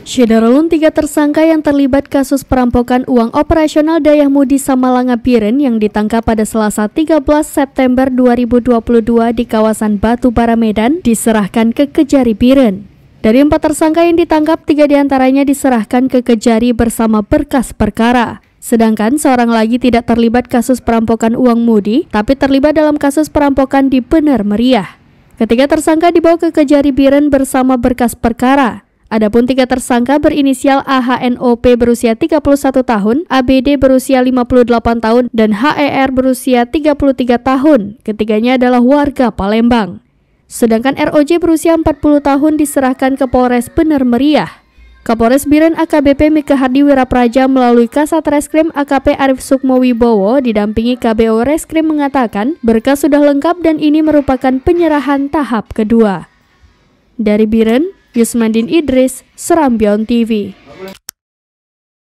Syederulun, 3 tersangka yang terlibat kasus perampokan uang operasional Dayahmudi Samalanga Biren yang ditangkap pada Selasa 13 September 2022 di kawasan Batubara Medan diserahkan ke Kejari Biren. Dari 4 tersangka yang ditangkap, 3 diantaranya diserahkan ke Kejari bersama berkas perkara. Sedangkan seorang lagi tidak terlibat kasus perampokan uang mudi, tapi terlibat dalam kasus perampokan di Bener Meriah. Ketiga tersangka dibawa ke Kejari Biren bersama berkas perkara. Adapun 3 tersangka berinisial AHNOP berusia 31 tahun, ABD berusia 58 tahun, dan HER berusia 33 tahun. Ketiganya adalah warga Palembang. Sedangkan ROJ berusia 40 tahun diserahkan ke Polres Bener Meriah. Kapolres Biren AKBP Mika Hardi Wirapraja melalui Kasat Reskrim AKP Arif Sukmo Wibowo didampingi KBO Reskrim mengatakan berkas sudah lengkap dan ini merupakan penyerahan tahap kedua. Dari Biren, Yusmandin Idris, Serambion TV.